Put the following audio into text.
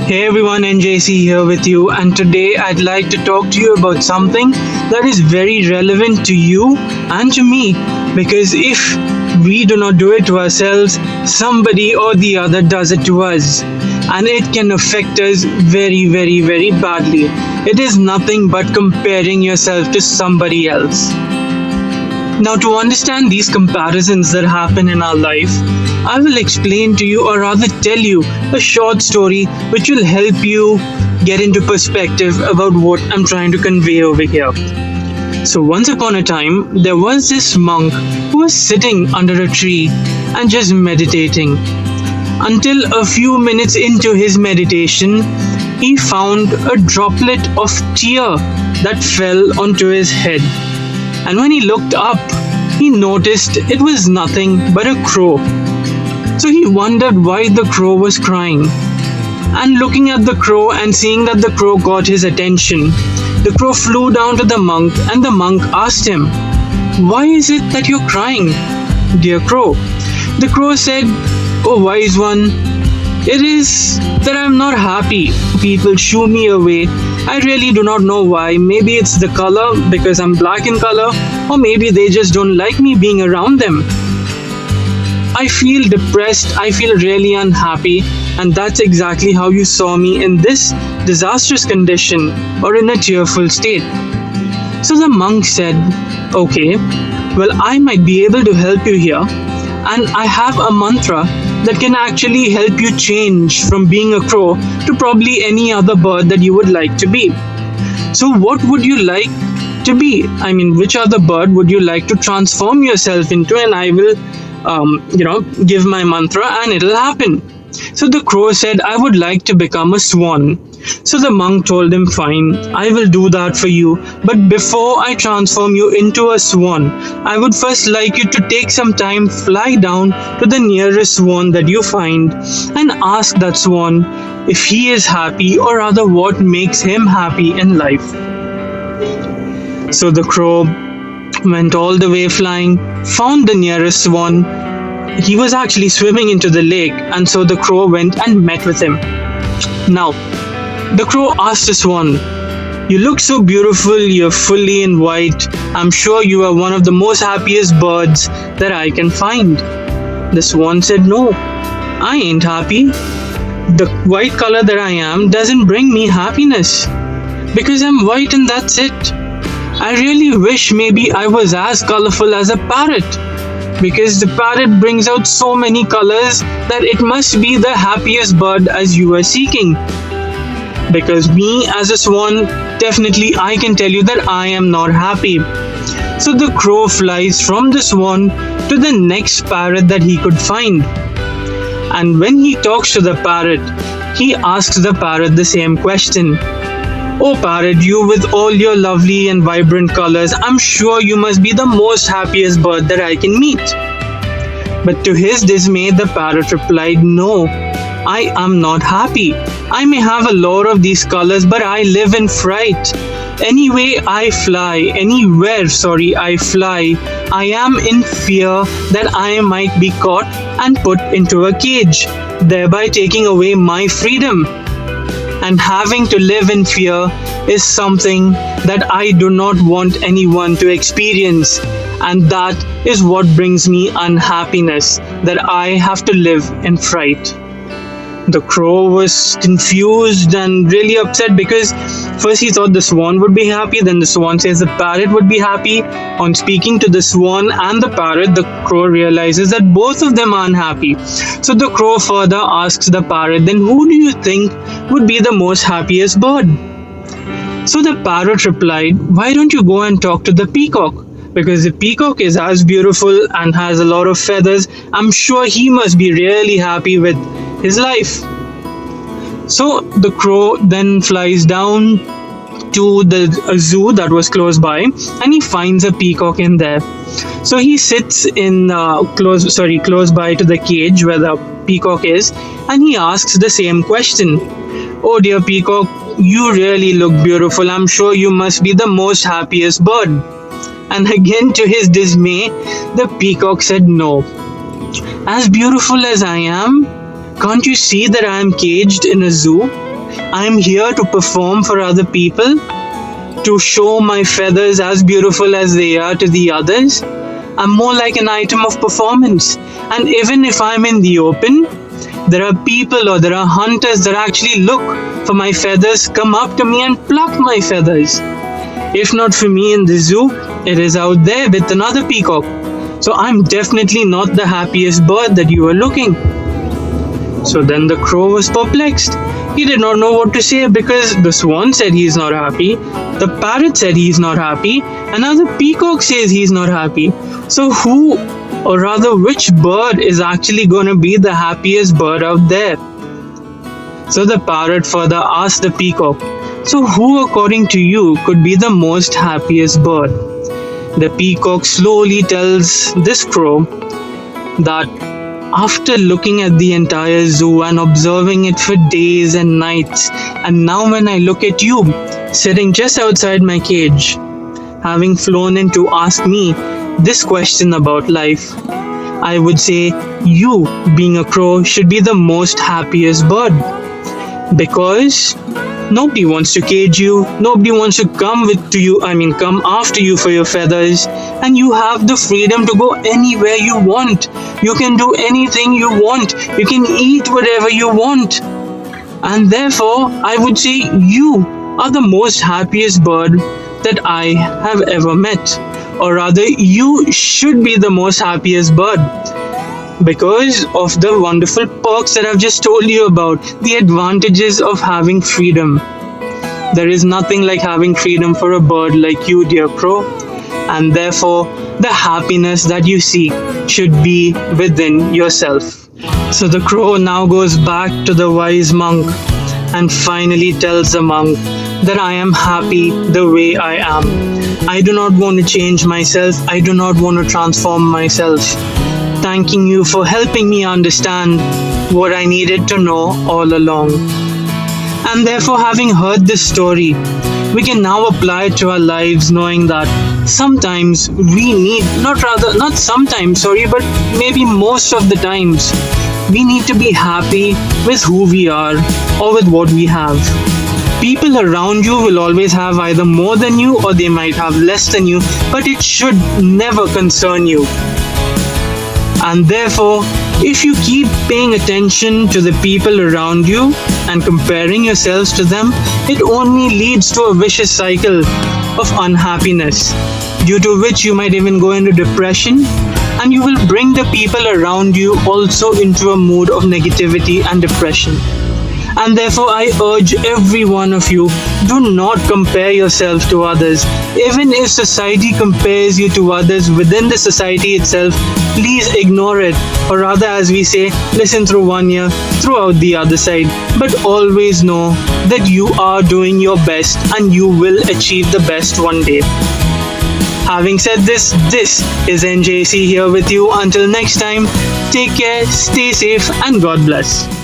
Hey everyone, N.J.C here with you, and today I'd like to talk to you about something that is very relevant to you and to me, because if we do not do it to ourselves, somebody or the other does it to us, and it can affect us very, very, very badly. It is nothing but comparing yourself to somebody else. Now, to understand these comparisons that happen in our life, I will explain to you, or rather tell you, a short story which will help you get into perspective about what I'm trying to convey over here. So, once upon a time, there was this monk who was sitting under a tree and just meditating. Until a few minutes into his meditation, he found a droplet of tear that fell onto his head. And when he looked up, he noticed it was nothing but a crow. So he wondered why the crow was crying. And looking at the crow and seeing that the crow got his attention, the crow flew down to the monk, and the monk asked him, "Why is it that you're crying, dear crow?" The crow said, "Oh wise one, it is that I'm not happy. People shoo me away. I really do not know why. Maybe it's the color, because I'm black in color, or maybe they just don't like me being around them. I feel depressed, I feel really unhappy, and that's exactly how you saw me in this disastrous condition or in a tearful state." So the monk said, "Okay, well, I might be able to help you here, and I have a mantra that can actually help you change from being a crow to probably any other bird that you would like to be. So what would you like to be? I mean, which other bird would you like to transform yourself into? And I will, give my mantra and it'll happen." So the crow said, "I would like to become a swan." So the monk told him, "Fine, I will do that for you. But before I transform you into a swan, I would first like you to take some time, fly down to the nearest swan that you find, and ask that swan if he is happy, or rather what makes him happy in life." So the crow went all the way flying, found the nearest swan. He was actually swimming into the lake, and so the crow went and met with him. Now, the crow asked the swan, "You look so beautiful, you're fully in white. I'm sure you are one of the most happiest birds that I can find." The swan said, "No, I ain't happy. The white color that I am doesn't bring me happiness, because I'm white and that's it. I really wish maybe I was as colorful as a parrot, because the parrot brings out so many colors that it must be the happiest bird as you are seeking. Because me as a swan, definitely I can tell you that I am not happy." So the crow flies from the swan to the next parrot that he could find. And when he talks to the parrot, he asks the parrot the same question. "Oh parrot, you with all your lovely and vibrant colors, I'm sure you must be the most happiest bird that I can meet." But to his dismay, the parrot replied, "No, I am not happy. I may have a lot of these colors, but I live in fright. Anywhere I fly, I am in fear that I might be caught and put into a cage, thereby taking away my freedom. And having to live in fear is something that I do not want anyone to experience. And that is what brings me unhappiness, that I have to live in fright." The crow was confused and really upset, because first he thought the swan would be happy, then the swan says the parrot would be happy. On speaking to the swan and the parrot, the crow realizes that both of them are unhappy. So the crow further asks the parrot, "Then who do you think would be the most happiest bird?" So the parrot replied, "Why don't you go and talk to the peacock? Because the peacock is as beautiful and has a lot of feathers. I'm sure he must be really happy with his life." So the crow then flies down to the zoo that was close by, and he finds a peacock in there. So he sits in close by to the cage where the peacock is, and he asks the same question. "Oh dear peacock, you really look beautiful. I'm sure you must be the most happiest bird." And again, to his dismay, the peacock said, "No. As beautiful as I am, can't you see that I am caged in a zoo? I'm here to perform for other people, to show my feathers as beautiful as they are to the others. I'm more like an item of performance. And even if I'm in the open, there are people or there are hunters that actually look for my feathers, come up to me and pluck my feathers. If not for me in the zoo, it is out there with another peacock. So I'm definitely not the happiest bird that you are looking. So then the crow was perplexed. He did not know what to say because the swan said he's not happy, the parrot said he's not happy, and now the peacock says he's not happy. So who, or rather which bird is actually going to be the happiest bird out there? So the parrot further asked the peacock, so who according to you could be the most happiest bird? The peacock slowly tells this crow that after looking at the entire zoo and observing it for days and nights, and now when I look at you, sitting just outside my cage, having flown in to ask me this question about life, I would say you, being a crow, should be the most happiest bird. Because nobody wants to cage you, nobody wants to come after you for your feathers, and you have the freedom to go anywhere you want. You can do anything you want, you can eat whatever you want. And therefore, I would say you are the most happiest bird that I have ever met. Or rather, you should be the most happiest bird, because of the wonderful perks that I've just told you about, the advantages of having freedom. There is nothing like having freedom for a bird like you, dear crow, and therefore the happiness that you seek should be within yourself. So the crow now goes back to the wise monk and finally tells the monk that I am happy the way I am. I do not want to change myself, I do not want to transform myself. Thanking you for helping me understand what I needed to know all along. And therefore, having heard this story, we can now apply it to our lives, knowing that sometimes we need, but maybe most of the times, we need to be happy with who we are or with what we have. People around you will always have either more than you or they might have less than you, but it should never concern you. And therefore, if you keep paying attention to the people around you and comparing yourselves to them, it only leads to a vicious cycle of unhappiness, due to which you might even go into depression, and you will bring the people around you also into a mood of negativity and depression. And therefore, I urge every one of you, do not compare yourself to others. Even if society compares you to others within the society itself, please ignore it. Or rather, as we say, listen through one ear, throw out the other side. But always know that you are doing your best and you will achieve the best one day. Having said this is N.J.C here with you. Until next time, take care, stay safe, and God bless.